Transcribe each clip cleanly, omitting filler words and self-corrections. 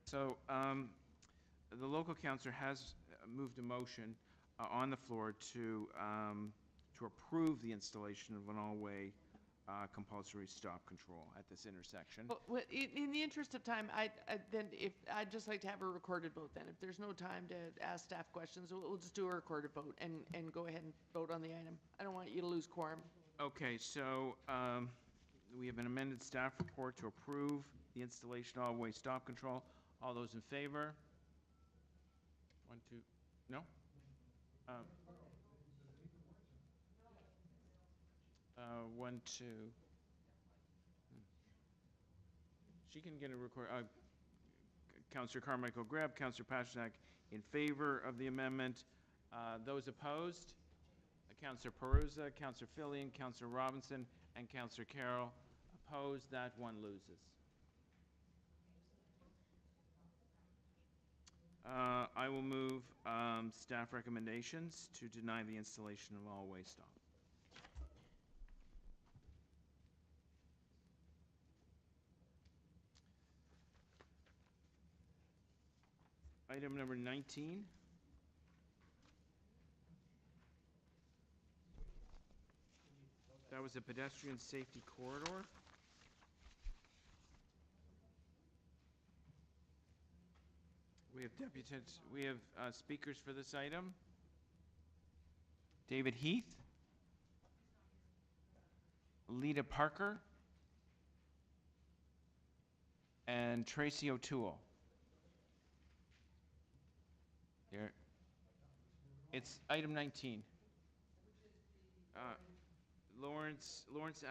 So the local councillor has moved a motion on the floor to approve the installation of an all-way compulsory stop control at this intersection. In the interest of time, I'd just like to have a recorded vote then. If there's no time to ask staff questions, we'll just do a recorded vote and go ahead and vote on the item. I don't want you to lose quorum. Okay, so we have an amended staff report to approve the installation of all-way stop control. All those in favor? One, two, no? One, two. She can get a record. Councillor Carmichael Greb, Councillor Pasternak in favor of the amendment. Those opposed? Councillor Perusa, Councillor Fillion, Councillor Robinson, and Councillor Carroll. Opposed, that one loses. I will move staff recommendations to deny the installation of all-way stop. Item number 19. That was a pedestrian safety corridor. We have deputies, we have speakers for this item. David Heath. Lita Parker. And Tracy O'Toole. Here. It's item 19. Lawrence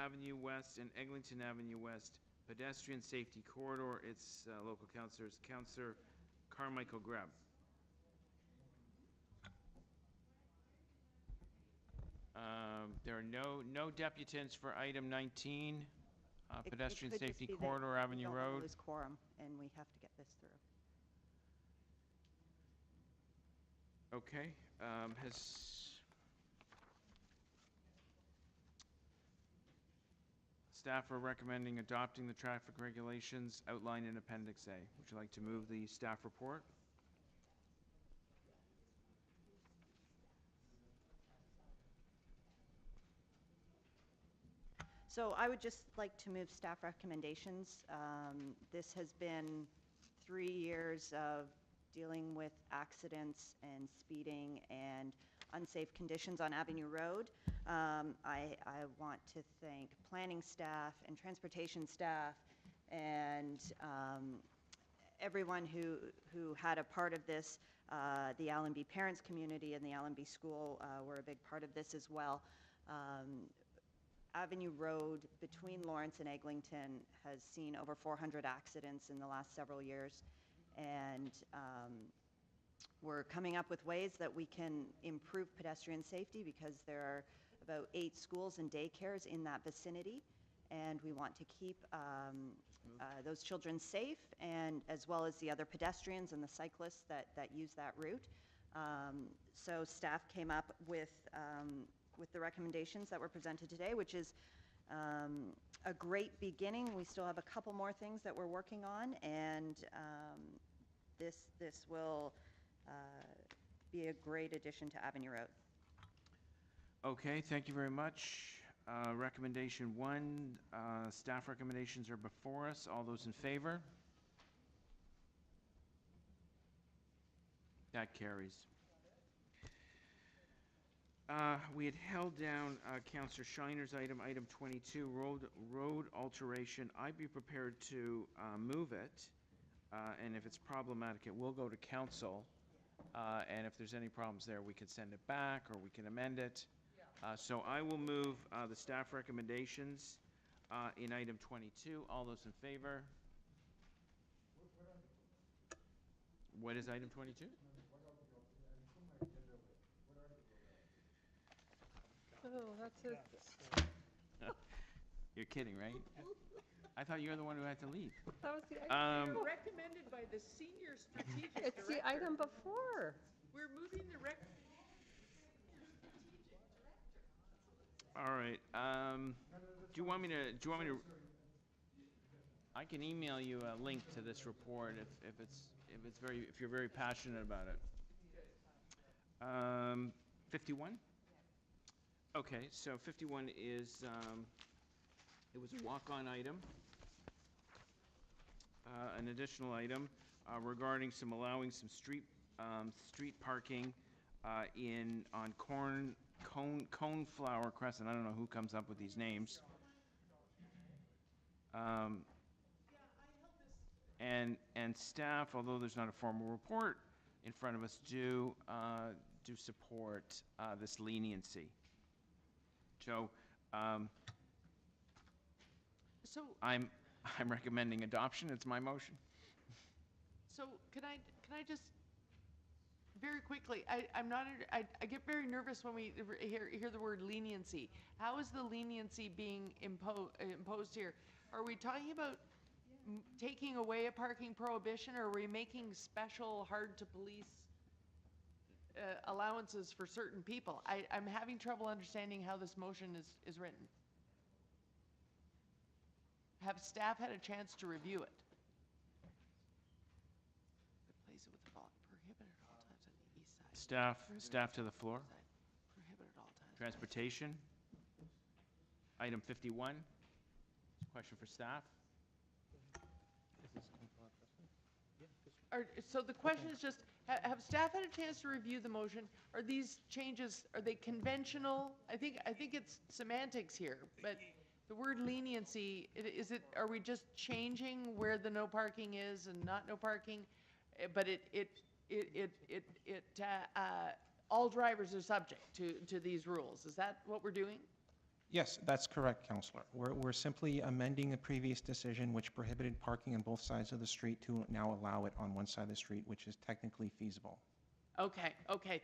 Avenue West and Eglinton Avenue West pedestrian safety corridor. It's local councillors, Councillor Carmichael Greb. There are no deputants for item 19, pedestrian safety corridor, Avenue Road. We don't want to lose quorum, and we have to get this through. Okay. Staff are recommending adopting the traffic regulations outlined in Appendix A. Would you like to move the staff report? So I would just like to move staff recommendations. This has been 3 years of dealing with accidents and speeding and unsafe conditions on Avenue Road. I want to thank planning staff and transportation staff and everyone who had a part of this. The Allenby parents community and the Allenby school were a big part of this as well. Avenue Road between Lawrence and Eglinton has seen over 400 accidents in the last several years, and we're coming up with ways that we can improve pedestrian safety because there are about 8 schools and daycares in that vicinity, and we want to keep those children safe, and as well as the other pedestrians and the cyclists that use that route. So staff came up with the recommendations that were presented today, which is a great beginning. We still have a couple more things that we're working on, and this will be a great addition to Avenue Road. Okay, thank you very much. Recommendation 1, staff recommendations are before us. All those in favor? That carries. We had held down Councillor Shiner's item 22, road alteration. I'd be prepared to move it, and if it's problematic, it will go to council. And if there's any problems there, we can send it back or we can amend it. So I will move the staff recommendations in item 22. All those in favor? What is item 22? Oh, that's it. You're kidding, right? I thought you were the one who had to leave. That was the item. Recommended by the senior strategic director. It's the item before. We're moving the All right. Do you want me to? I can email you a link to this report if you're very passionate about it. 51? Okay, so 51 is, it was a walk-on item. An additional item regarding allowing some street parking on Coneflower Crescent. I don't know who comes up with these names. And staff, although there's not a formal report in front of us, do support this leniency. So So, I'm recommending adoption. It's my motion. so can I just, very quickly, I'm not, I get very nervous when we hear the word leniency. How is the leniency being imposed here? Are we talking about taking away a parking prohibition, or are we making special hard-to-police allowances for certain people? I'm having trouble understanding how this motion is written. Have staff had a chance to review it? Replace it with a ball, prohibited at all times on the east side. Staff to the floor. Prohibited at all times. Transportation. Item 51. Question for staff. So the question is just, have staff had a chance to review the motion? Are these changes, are they conventional? I think it's semantics here, but the word leniency, are we just changing where the no parking is and not no parking? But all drivers are subject to these rules. Is that what we're doing? Yes, that's correct, Councillor. We're simply amending a previous decision which prohibited parking on both sides of the street to now allow it on one side of the street, which is technically feasible. Okay,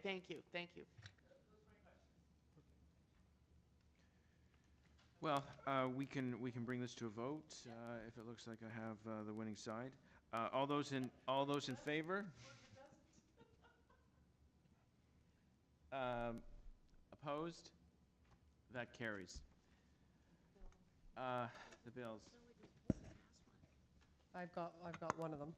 thank you. Well, we can bring this to a vote if it looks like I have the winning side. All those in favor? Opposed? That carries. The bills. I've got one of them.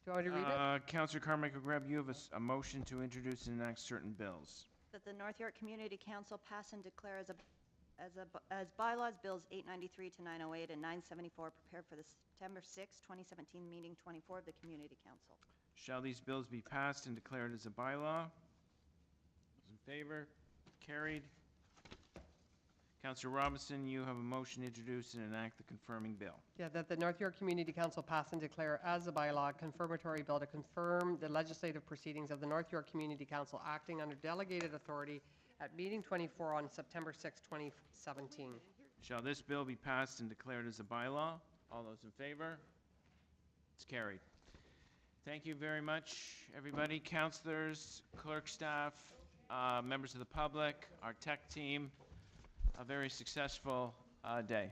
Do you want me to read it? Councillor Carmichael Grab, you have a motion to introduce and enact certain bills. That the North York Community Council pass and declare as bylaws bills 893 to 908 and 974 prepared for the September 6, 2017 meeting 24 of the Community Council. Shall these bills be passed and declared as a bylaw? Those in favor? Carried. Councillor Robinson, you have a motion to introduce and enact the confirming bill. Yeah, that the North York Community Council pass and declare as a bylaw confirmatory bill to confirm the legislative proceedings of the North York Community Council acting under delegated authority at meeting 24 on September 6, 2017. Shall this bill be passed and declared as a bylaw? All those in favor? It's carried. Thank you very much, everybody. Councillors, clerk staff, members of the public, our tech team. A very successful day.